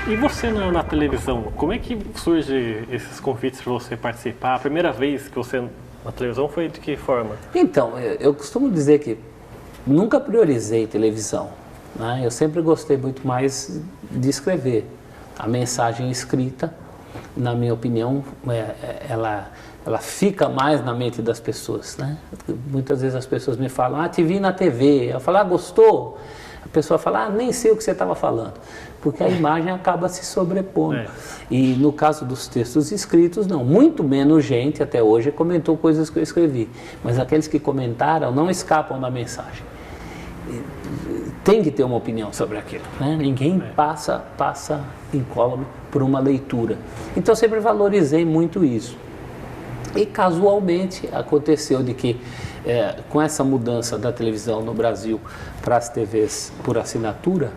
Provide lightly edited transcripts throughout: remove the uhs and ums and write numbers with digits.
E você na televisão, como é que surge esses convites para você participar? A primeira vez que você na televisão foi de que forma? Então, eu costumo dizer que nunca priorizei televisão, né? Eu sempre gostei muito mais de escrever. A mensagem escrita, na minha opinião, ela fica mais na mente das pessoas, né? Muitas vezes as pessoas me falam, te vi na TV. Eu falo, gostou? A pessoa fala, nem sei o que você estava falando, porque a imagem acaba se sobrepondo. E no caso dos textos escritos, não. Muito menos gente até hoje comentou coisas que eu escrevi, mas aqueles que comentaram não escapam da mensagem. Tem que ter uma opinião sobre aquilo, né? Ninguém passa incólume por uma leitura. Então eu sempre valorizei muito isso. E casualmente aconteceu de que com essa mudança da televisão no Brasil para as TVs por assinatura,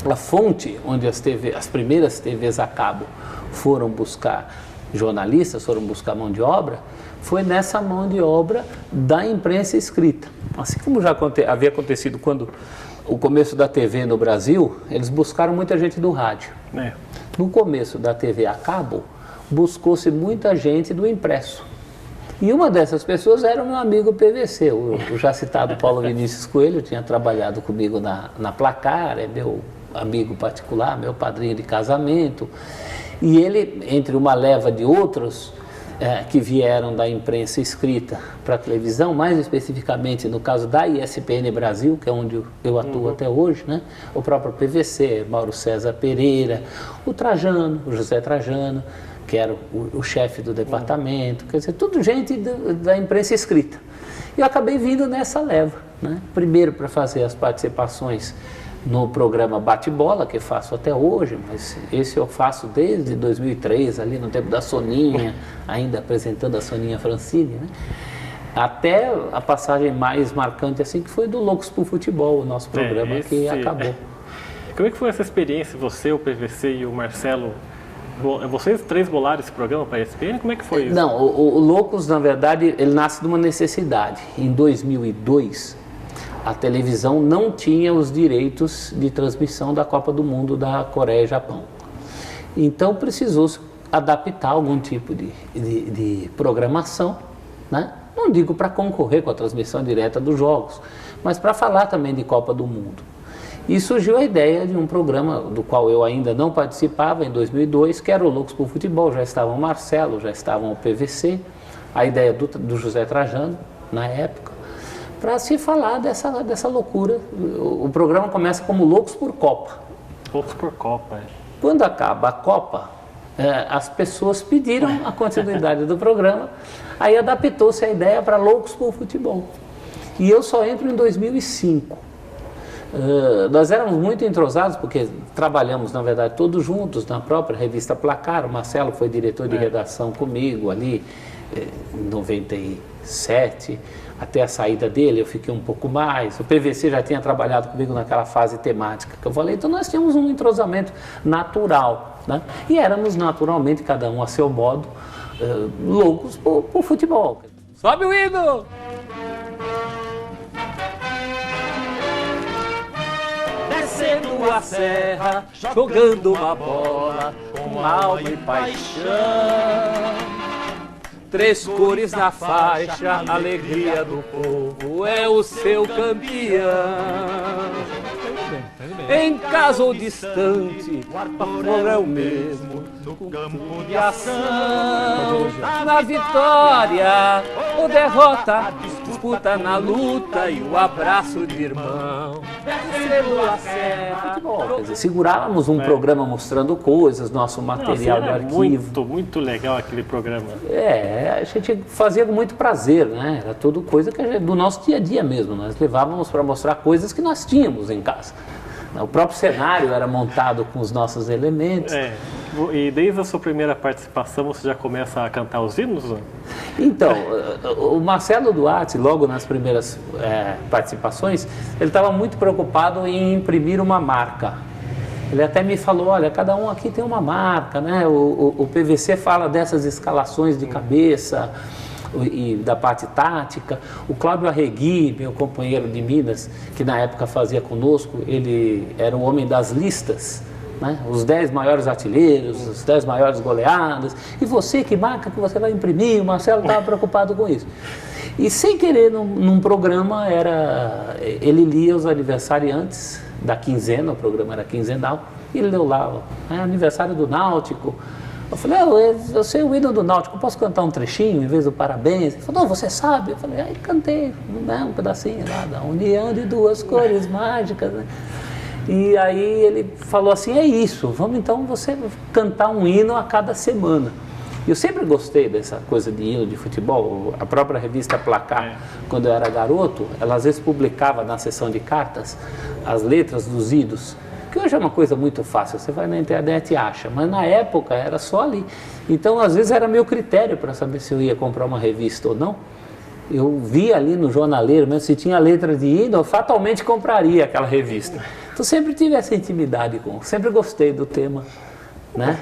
a fonte onde as primeiras TVs a cabo foram buscar jornalistas, foram buscar mão de obra, foi nessa mão de obra da imprensa escrita. Assim como já havia acontecido quando o começo da TV no Brasil, eles buscaram muita gente do rádio. No começo da TV a cabo, buscou-se muita gente do impresso. E uma dessas pessoas era o meu amigo PVC, o já citado Paulo Vinícius Coelho, tinha trabalhado comigo na Placar, é meu amigo particular, meu padrinho de casamento. E ele, entre uma leva de outros que vieram da imprensa escrita para a televisão, mais especificamente no caso da ESPN Brasil, que é onde eu atuo até hoje, né? O próprio PVC, Mauro César Pereira, o Trajano, o José Trajano, que era o chefe do departamento, quer dizer, tudo gente da imprensa escrita. E eu acabei vindo nessa leva, né? Primeiro para fazer as participações no programa Bate-Bola, que faço até hoje, mas esse eu faço desde 2003, ali no tempo da Soninha, ainda apresentando a Soninha Francini, né? Até a passagem mais marcante assim, que foi do Loucos por Futebol, o nosso programa que acabou. Como é que foi essa experiência, você, o PVC e o Marcelo? Vocês três bolaram esse programa para a ESPN? Como é que foi isso? Não, o Loucos, na verdade, ele nasce de uma necessidade. Em 2002, a televisão não tinha os direitos de transmissão da Copa do Mundo da Coreia e Japão. Então, precisou-se adaptar algum tipo de programação, né? Não digo para concorrer com a transmissão direta dos jogos, mas para falar também de Copa do Mundo. E surgiu a ideia de um programa do qual eu ainda não participava em 2002, que era o Loucos por Futebol. Já estavam o Marcelo, já estavam o PVC, a ideia do José Trajano, na época, para se falar dessa loucura. O programa começa como Loucos por Copa. Loucos por Copa, Quando acaba a Copa, as pessoas pediram a continuidade do programa, aí adaptou-se a ideia para Loucos por Futebol. E eu só entro em 2005. Nós éramos muito entrosados porque trabalhamos, na verdade, todos juntos na própria revista Placar. O Marcelo foi diretor de redação comigo ali em 97, até a saída dele eu fiquei um pouco mais. O PVC já tinha trabalhado comigo naquela fase temática que eu falei, então nós tínhamos um entrosamento natural, né? E éramos naturalmente, cada um a seu modo, loucos por futebol. Sobe o hino! Descendo a serra, jogando uma bola, com alma e paixão. Três cores na faixa, alegria do povo, é o seu campeão. Em casa ou distante, o ator é o mesmo, no campo de ação. Na vitória ou derrota, disputa na luta e o abraço de irmão. Futebol, quer dizer, segurávamos um programa mostrando coisas, nosso material de arquivo. Muito legal aquele programa. A gente fazia com muito prazer, né? Era tudo coisa do nosso dia a dia mesmo. Nós levávamos para mostrar coisas que nós tínhamos em casa. O próprio cenário era montado com os nossos elementos. E desde a sua primeira participação você já começa a cantar os hinos? Então, o Marcelo Duarte, logo nas primeiras participações, ele estava muito preocupado em imprimir uma marca. Ele até me falou, olha, cada um aqui tem uma marca, né? O PVC fala dessas escalações de cabeça e da parte tática. O Cláudio Arregui, meu companheiro de Minas, que na época fazia conosco, ele era o homem das listas, né? Os 10 maiores artilheiros, os 10 maiores goleadas, e você, que marca que você vai imprimir? O Marcelo estava preocupado com isso. E sem querer, num programa, ele lia os aniversariantes da quinzena, o programa era quinzenal, e ele leu lá, aniversário do Náutico. Eu falei, eu sei o hino do Náutico, posso cantar um trechinho em vez do parabéns? Ele falou, não, você sabe? Eu falei, aí cantei, né, um pedacinho lá, da união de duas cores mágicas, né? E aí ele falou assim, é isso, vamos então você cantar um hino a cada semana. Eu sempre gostei dessa coisa de hino de futebol. A própria revista Placar, quando eu era garoto, ela às vezes publicava na seção de cartas as letras dos hinos, que hoje é uma coisa muito fácil, você vai na internet e acha, mas na época era só ali. Então às vezes era meu critério para saber se eu ia comprar uma revista ou não. Eu via ali no jornaleiro, mesmo se tinha letra de hino, eu fatalmente compraria aquela revista. Então sempre tive essa intimidade sempre gostei do tema, né?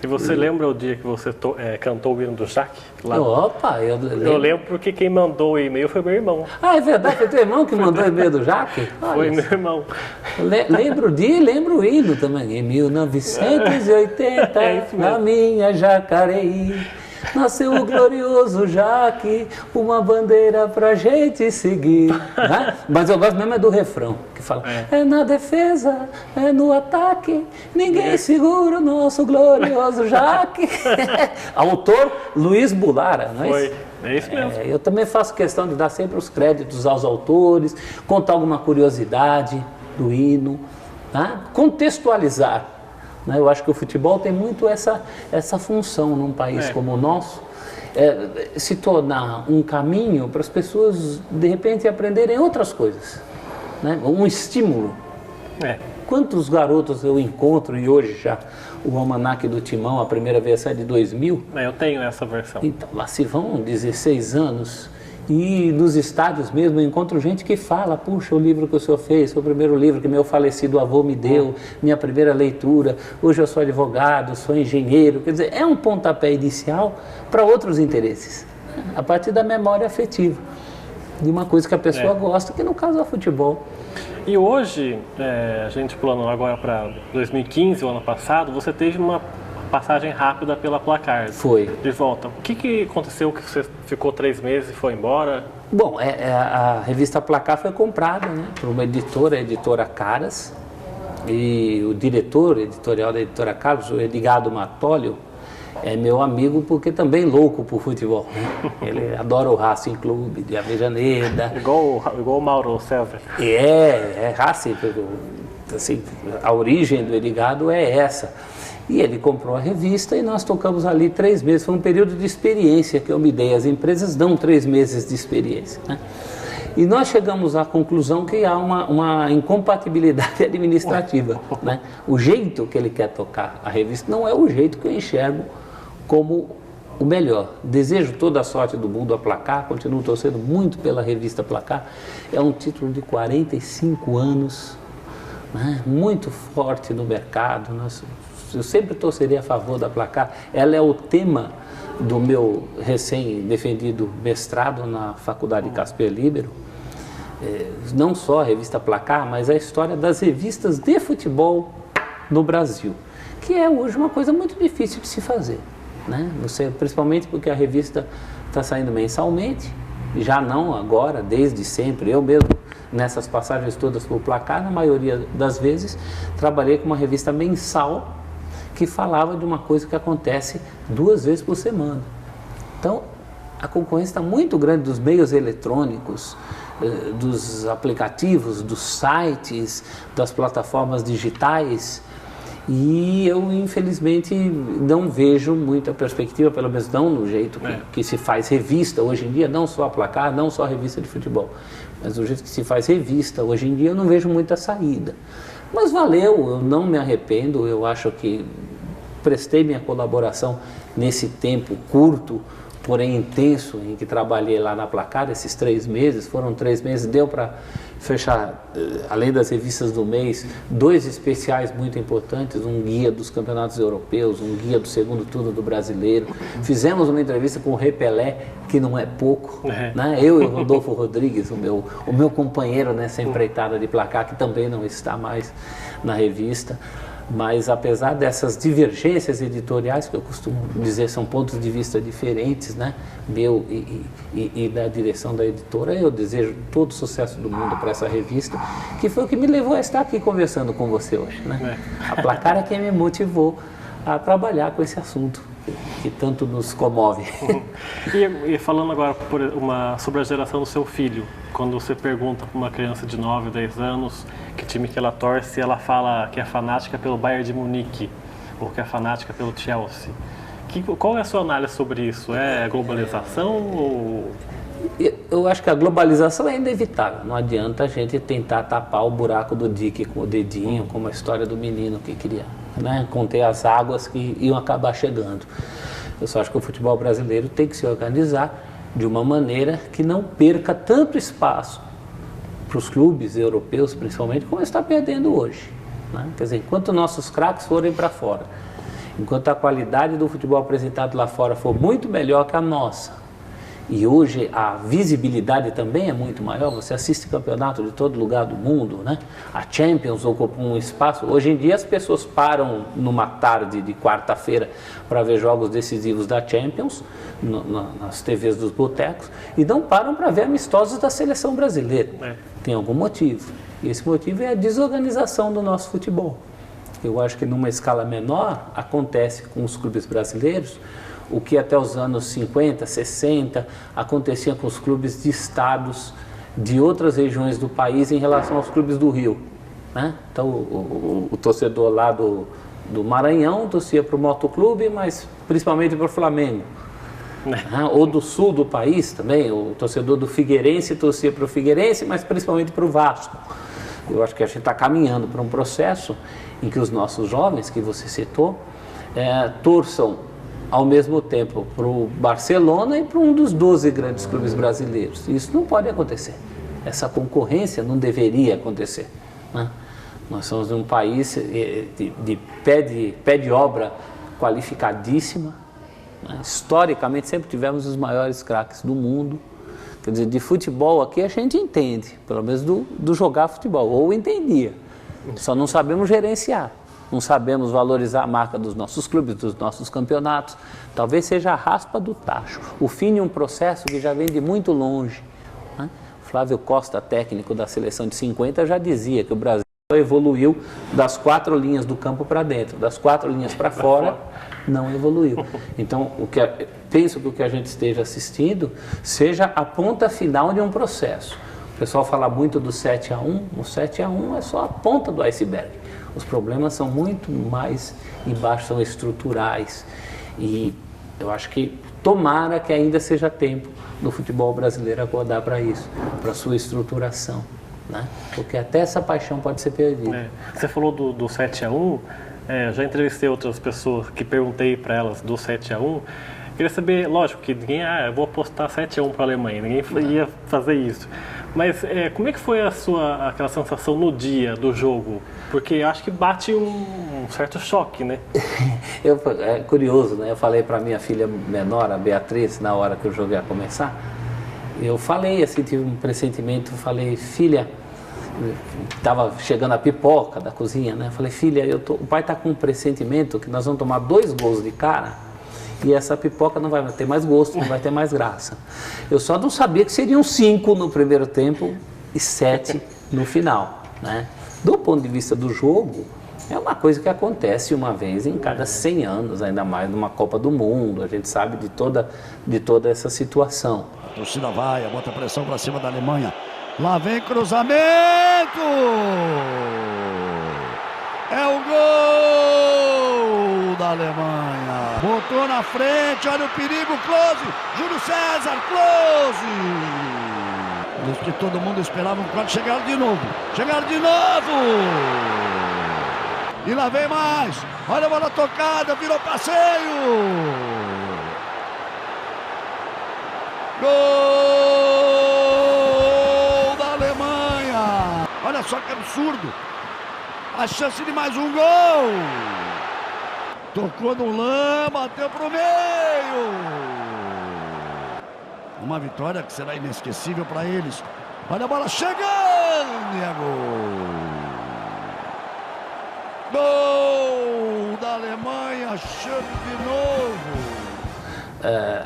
E você lembra o dia que você cantou o hino do Jaque? Lá? Opa, eu lembro. Eu lembro porque quem mandou o e-mail foi meu irmão. Ah, é verdade? Foi teu irmão que mandou o e-mail do Jaque? Foi meu irmão. Lembro o dia e lembro o hino também. Em 1980, na minha Jacareí, nasceu o glorioso Jaque, uma bandeira pra gente seguir. Né? Mas eu gosto mesmo do refrão, que fala, é na defesa, é no ataque, ninguém segura o nosso glorioso Jaque. Autor, Luiz Bulara, não é isso? É isso mesmo. Eu também faço questão de dar sempre os créditos aos autores, contar alguma curiosidade do hino, né? Contextualizar. Eu acho que o futebol tem muito essa função num país como o nosso, se tornar um caminho para as pessoas, de repente, aprenderem outras coisas, né? Um estímulo. Quantos garotos eu encontro, e hoje já o Almanaque do Timão, a primeira versão é de 2000. Eu tenho essa versão. Então, lá se vão 16 anos. E nos estádios mesmo eu encontro gente que fala, puxa, o livro que o senhor fez foi o primeiro livro que meu falecido avô me deu, minha primeira leitura, hoje eu sou advogado, sou engenheiro, quer dizer, é um pontapé inicial para outros interesses, a partir da memória afetiva, de uma coisa que a pessoa gosta, que no caso é o futebol. E hoje, a gente pulando agora para 2015, o ano passado, você teve uma passagem rápida pela Placar. Foi. De volta. O que aconteceu que você ficou 3 meses e foi embora? Bom, a revista Placar foi comprada, né, por uma editora, a editora Caras, e o diretor editorial da editora Caras, o Edgardo Matólio, é meu amigo porque também louco por futebol, né? Ele adora o Racing Clube de Avejaneda. Igual o Mauro César. É Racing, assim, a origem do Edgardo é essa. E ele comprou a revista e nós tocamos ali 3 meses. Foi um período de experiência que eu me dei. As empresas dão 3 meses de experiência, né? E nós chegamos à conclusão que há uma incompatibilidade administrativa, né? O jeito que ele quer tocar a revista não é o jeito que eu enxergo como o melhor. Desejo toda a sorte do mundo a Placar, continuo torcendo muito pela revista Placar. É um título de 45 anos, né? Muito forte no mercado. Eu sempre torceria a favor da Placar. Ela é o tema do meu recém-defendido mestrado na Faculdade Casper Libero. Não só a revista Placar, mas a história das revistas de futebol no Brasil, que é hoje uma coisa muito difícil de se fazer, né? Principalmente porque a revista está saindo mensalmente, já não agora, desde sempre. Eu mesmo, nessas passagens todas por Placar, na maioria das vezes, trabalhei com uma revista mensal que falava de uma coisa que acontece 2 vezes por semana. Então, a concorrência está muito grande dos meios eletrônicos, dos aplicativos, dos sites, das plataformas digitais, e eu, infelizmente, não vejo muita perspectiva, pelo menos não no jeito que se faz revista hoje em dia, não só a Placar, não só a revista de futebol, mas do jeito que se faz revista hoje em dia, eu não vejo muita saída. Mas valeu, eu não me arrependo, eu acho que prestei minha colaboração nesse tempo curto, porém intenso, em que trabalhei lá na Placar, esses 3 meses, foram 3 meses, deu para fechar, além das revistas do mês, 2 especiais muito importantes, um guia dos campeonatos europeus, um guia do segundo turno do Brasileiro. Fizemos uma entrevista com o Rei Pelé, que não é pouco, né? Eu e o Rodolfo Rodrigues, o meu companheiro nessa empreitada de Placar, que também não está mais na revista. Mas apesar dessas divergências editoriais, que eu costumo dizer são pontos de vista diferentes, né, meu e da direção da editora, eu desejo todo o sucesso do mundo para essa revista, que foi o que me levou a estar aqui conversando com você hoje, né? A Placar é quem me motivou a trabalhar com esse assunto que tanto nos comove. E falando agora sobre a geração do seu filho, quando você pergunta para uma criança de 9, 10 anos que time que ela torce, ela fala que é fanática pelo Bayern de Munique ou que é fanática pelo Chelsea. Qual é a sua análise sobre isso? É globalização ou... Eu acho que a globalização é inevitável. Não adianta a gente tentar tapar o buraco do dique com o dedinho, como a história do menino que queria, né, conter as águas que iam acabar chegando. Eu só acho que o futebol brasileiro tem que se organizar de uma maneira que não perca tanto espaço para os clubes europeus, principalmente, como está perdendo hoje, né? Quer dizer, enquanto nossos craques forem para fora, enquanto a qualidade do futebol apresentado lá fora for muito melhor que a nossa, e hoje a visibilidade também é muito maior, você assiste campeonato de todo lugar do mundo, né? A Champions ocupa um espaço. Hoje em dia as pessoas param numa tarde de quarta-feira para ver jogos decisivos da Champions, nas TVs dos botecos, e não param para ver amistosos da seleção brasileira. Tem algum motivo. E esse motivo é a desorganização do nosso futebol. Eu acho que numa escala menor acontece com os clubes brasileiros o que até os anos 50, 60 acontecia com os clubes de estados de outras regiões do país em relação aos clubes do Rio, né? Então o torcedor lá do Maranhão torcia para o Motoclube, mas principalmente para o Flamengo. Ou do sul do país também, o torcedor do Figueirense torcia para o Figueirense, mas principalmente para o Vasco. Eu acho que a gente está caminhando para um processo em que os nossos jovens, que você citou, torçam ao mesmo tempo para o Barcelona e para um dos 12 grandes clubes brasileiros. Isso não pode acontecer. Essa concorrência não deveria acontecer, né? Nós somos um país de pé de obra qualificadíssima, né? Historicamente sempre tivemos os maiores craques do mundo. Quer dizer, de futebol aqui a gente entende, pelo menos do jogar futebol, ou entendia. Só não sabemos gerenciar. Não sabemos valorizar a marca dos nossos clubes, dos nossos campeonatos. Talvez seja a raspa do tacho. O fim de um processo que já vem de muito longe, né? Flávio Costa, técnico da seleção de 50, já dizia que o Brasil evoluiu das 4 linhas do campo para dentro, das 4 linhas para fora, não evoluiu. Então, penso que o que a gente esteja assistindo seja a ponta final de um processo. O pessoal fala muito do 7-1, o 7-1 é só a ponta do iceberg. Os problemas são muito mais embaixo, são estruturais. E eu acho que tomara que ainda seja tempo do futebol brasileiro acordar para isso, para sua estruturação, né? Porque até essa paixão pode ser perdida. Você falou do 7-1, já entrevistei outras pessoas que perguntei para elas do 7-1. Queria saber, lógico que ninguém, eu vou apostar 7-1 para a Alemanha, ninguém ia fazer isso. Mas como é que foi aquela sensação no dia do jogo? Porque eu acho que bate um certo choque, né? É curioso, né? Eu falei para minha filha menor, a Beatriz, na hora que o jogo ia começar, eu falei assim, tive um pressentimento, falei, filha, estava chegando a pipoca da cozinha, né? Falei, filha, o pai está com um pressentimento que nós vamos tomar 2 gols de cara e essa pipoca não vai ter mais gosto, não vai ter mais graça. Eu só não sabia que seriam 5 no primeiro tempo e 7 no final, né? Do ponto de vista do jogo, é uma coisa que acontece uma vez em cada 100 anos, ainda mais numa Copa do Mundo, a gente sabe de toda essa situação. A torcida vai, bota pressão para cima da Alemanha. Lá vem cruzamento! É o gol da Alemanha. Botou na frente, olha o perigo, Klose. Júlio César, Klose. Diz que todo mundo esperava quando chegaram de novo. Chegaram de novo! E lá vem mais. Olha a bola tocada, virou passeio. Gol da Alemanha. Olha só que absurdo. A chance de mais um gol. Tocou no lã, bateu pro meio. Uma vitória que será inesquecível para eles. Olha a bola chegando e é gol. Gol! Alemanha, chame de novo.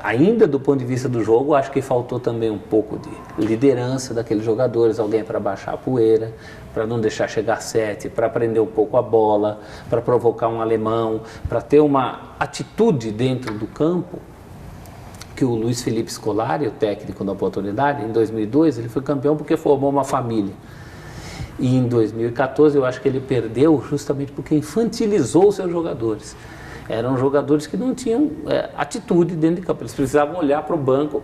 Ainda do ponto de vista do jogo, acho que faltou também um pouco de liderança daqueles jogadores, alguém para baixar a poeira, para não deixar chegar 7, para prender um pouco a bola, para provocar um alemão, para ter uma atitude dentro do campo, que o Luiz Felipe Scolari, o técnico da oportunidade, em 2002, ele foi campeão porque formou uma família. E em 2014 eu acho que ele perdeu justamente porque infantilizou os seus jogadores. Eram jogadores que não tinham atitude dentro de campo, eles precisavam olhar para o banco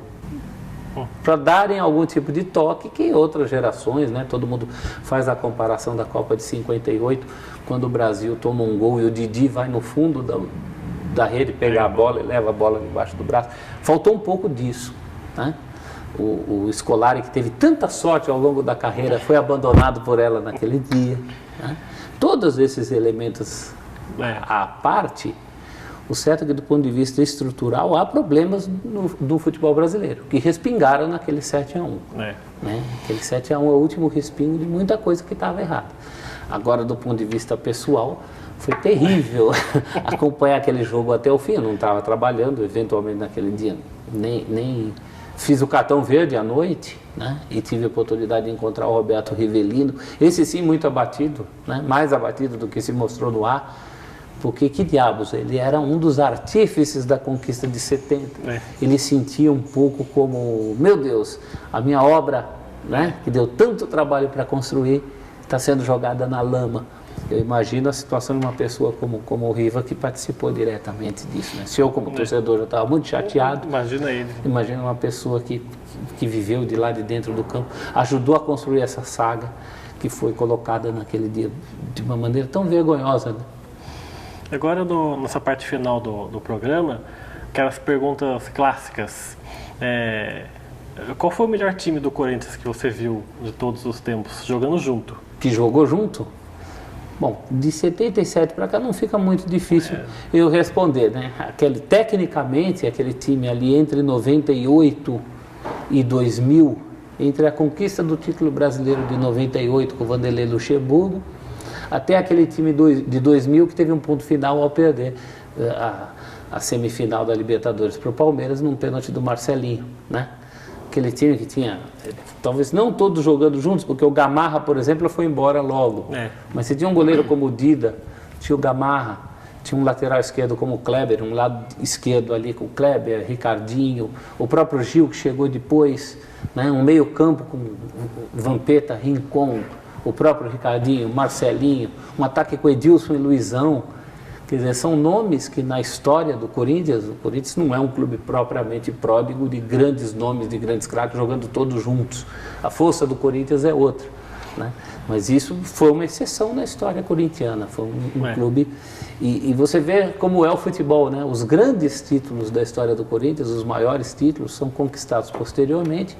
para darem algum tipo de toque que outras gerações, né? Todo mundo faz a comparação da Copa de 58, quando o Brasil toma um gol e o Didi vai no fundo da rede pegar a bola e leva a bola debaixo do braço. Faltou um pouco disso, né? O Scolari, que teve tanta sorte ao longo da carreira, foi abandonado por ela naquele dia, né? Todos esses elementos à parte, o certo é que do ponto de vista estrutural há problemas no futebol brasileiro, que respingaram naquele 7-1. Né? Aquele 7-1 é o último respingo de muita coisa que estava errada. Agora, do ponto de vista pessoal, foi terrível acompanhar aquele jogo até o fim. Eu não estava trabalhando, eventualmente naquele dia, nem fiz o cartão verde à noite, né? E tive a oportunidade de encontrar o Roberto Rivelino, esse sim muito abatido, né? Mais abatido do que se mostrou no ar, porque que diabos, ele era um dos artífices da conquista de 70, ele sentia um pouco como, meu Deus, a minha obra, né? Que deu tanto trabalho para construir, está sendo jogada na lama. Eu imagino a situação de uma pessoa como o Riva, que participou diretamente disso, né? Se eu, como torcedor, já estava muito chateado. Imagina ele. Imagina uma pessoa que viveu de lá de dentro do campo, ajudou a construir essa saga que foi colocada naquele dia de uma maneira tão vergonhosa, né? Agora, nessa parte final do programa, aquelas perguntas clássicas. Qual foi o melhor time do Corinthians que você viu de todos os tempos, jogando junto? Que jogou junto? Bom, de 77 para cá não fica muito difícil eu responder, né? Tecnicamente, aquele time ali entre 98 e 2000, entre a conquista do título brasileiro de 98 com o Vanderlei Luxemburgo, até aquele time de 2000 que teve um ponto final ao perder a semifinal da Libertadores para o Palmeiras num pênalti do Marcelinho, né? Aquele time que tinha, talvez não todos jogando juntos, porque o Gamarra, por exemplo, foi embora logo. Mas você tinha um goleiro como o Dida, tinha o Gamarra, tinha um lateral esquerdo como o Kleber, um lado esquerdo ali com o Kleber, Ricardinho, o próprio Gil que chegou depois, né? Um meio campo com Vampeta, Rincon, o próprio Ricardinho, Marcelinho, um ataque com Edilson e Luizão. Quer dizer, são nomes que na história do Corinthians, o Corinthians não é um clube propriamente pródigo de grandes nomes, de grandes craques jogando todos juntos. A força do Corinthians é outra, né? Mas isso foi uma exceção na história corintiana, foi um clube... E você vê como é o futebol, né? Os grandes títulos da história do Corinthians, os maiores títulos, são conquistados posteriormente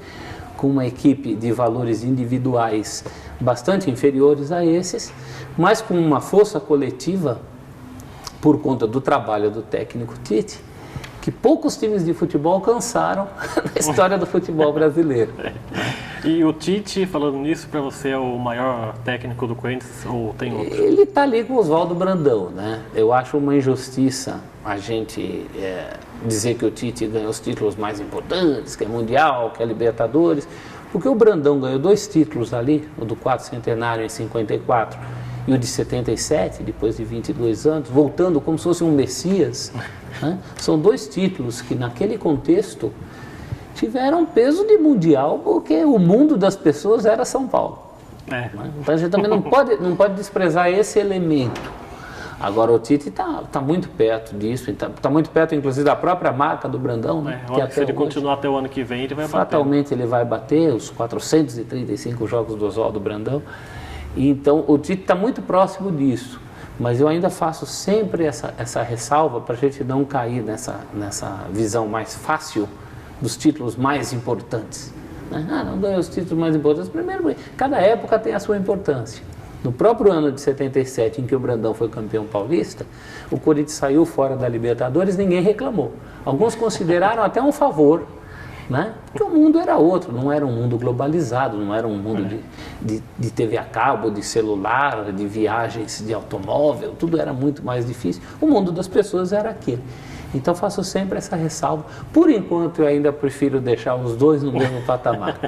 com uma equipe de valores individuais bastante inferiores a esses, mas com uma força coletiva por conta do trabalho do técnico Tite, que poucos times de futebol alcançaram na história do futebol brasileiro. E o Tite, falando nisso, para você é o maior técnico do Corinthians ou tem outro? Ele está ali com o Oswaldo Brandão, né? Eu acho uma injustiça a gente dizer que o Tite ganhou os títulos mais importantes, que é Mundial, que é Libertadores, porque o Brandão ganhou 2 títulos ali, o do 4º Centenário em 54 e o de 77, depois de 22 anos, voltando como se fosse um Messias, né? São 2 títulos que naquele contexto tiveram peso de mundial, porque o mundo das pessoas era São Paulo. Né? Então a gente também não pode desprezar esse elemento. Agora o Tite está muito perto disso, está muito perto inclusive da própria marca do Brandão, né? Se ele continuar até o ano que vem, ele vai bater. Fatalmente ele vai bater os 435 jogos do Oswaldo Brandão. Então, o Tite está muito próximo disso, mas eu ainda faço sempre essa ressalva para a gente não cair nessa visão mais fácil dos títulos mais importantes. Né? Não ganhou os títulos mais importantes. Primeiro, cada época tem a sua importância. No próprio ano de 77, em que o Brandão foi campeão paulista, o Corinthians saiu fora da Libertadores, ninguém reclamou. Alguns consideraram até um favor né? Porque o mundo era outro, não era um mundo globalizado, não era um mundo de TV a cabo, de celular, de viagens de automóvel, tudo era muito mais difícil. O mundo das pessoas era aquele. Então faço sempre essa ressalva. Por enquanto eu ainda prefiro deixar os dois no mesmo patamar,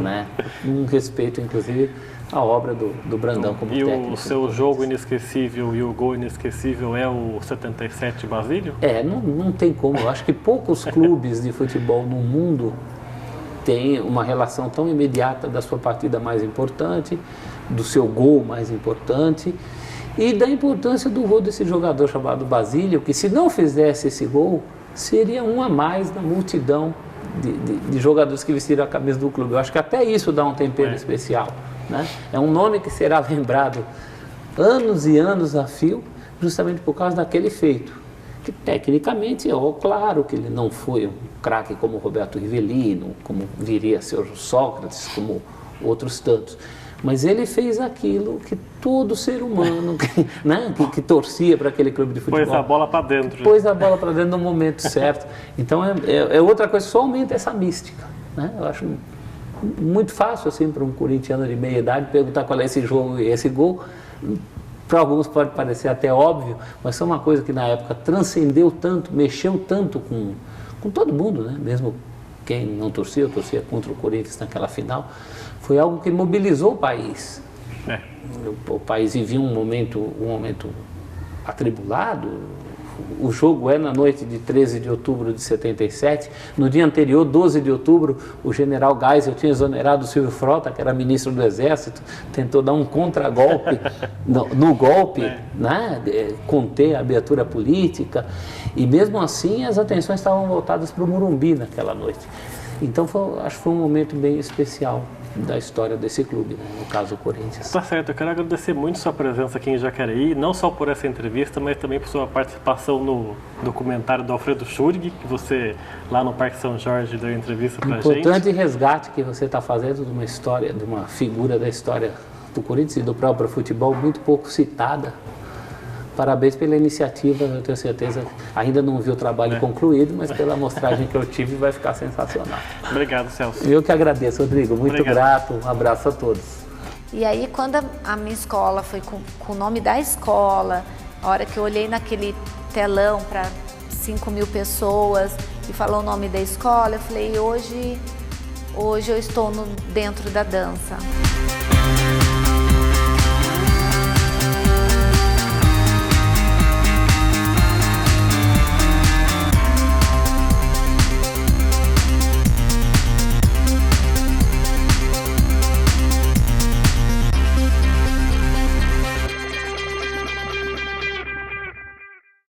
né? Um respeito, inclusive, à obra do Brandão como técnico. E o seu jogo inesquecível e o gol inesquecível é o 77 Basílio? Não tem como. Eu acho que poucos clubes de futebol no mundo têm uma relação tão imediata da sua partida mais importante, do seu gol mais importante, e da importância do gol desse jogador chamado Basílio, que se não fizesse esse gol, seria um a mais na multidão de jogadores que vestiram a camisa do clube. Eu acho que até isso dá um tempero especial, né? É um nome que será lembrado anos e anos a fio, justamente por causa daquele feito. Que tecnicamente, claro que ele não foi um craque como Roberto Rivelino, como viria a ser o Sócrates, como outros tantos. Mas ele fez aquilo que todo ser humano que torcia para aquele clube de futebol. Pôs a bola para dentro. Pôs a bola para dentro no momento certo. Então é outra coisa, só aumenta essa mística, né? Eu acho muito fácil assim, para um corintiano de meia idade perguntar qual é esse jogo e esse gol. Para alguns pode parecer até óbvio, mas é uma coisa que na época transcendeu tanto, mexeu tanto com todo mundo, né? Mesmo quem não torcia contra o Corinthians naquela final. Foi algo que mobilizou o país. O país vivia um momento atribulado. O jogo é na noite de 13 de outubro de 77. No dia anterior, 12 de outubro, o general Geisel tinha exonerado o Silvio Frota, que era ministro do Exército, tentou dar um contragolpe no golpe, né? Conter a abertura política. E mesmo assim, as atenções estavam voltadas para o Morumbi naquela noite. Então, acho que foi um momento bem especial da história desse clube, né? No caso o Corinthians. Tá certo, eu quero agradecer muito sua presença aqui em Jacareí, não só por essa entrevista, mas também por sua participação no documentário do Alfredo Schurg, que você, lá no Parque São Jorge, deu entrevista pra gente. Importante resgate que você está fazendo de uma história, de uma figura da história do Corinthians e do próprio futebol, muito pouco citada. Parabéns pela iniciativa, eu tenho certeza, ainda não vi o trabalho concluído, mas pela amostragem que eu tive vai ficar sensacional. Obrigado, Celso. Eu que agradeço, Rodrigo, muito grato, um abraço a todos. E aí, quando a minha escola foi com o nome da escola, a hora que eu olhei naquele telão para 5.000 pessoas e falou o nome da escola, eu falei, hoje eu estou dentro da dança.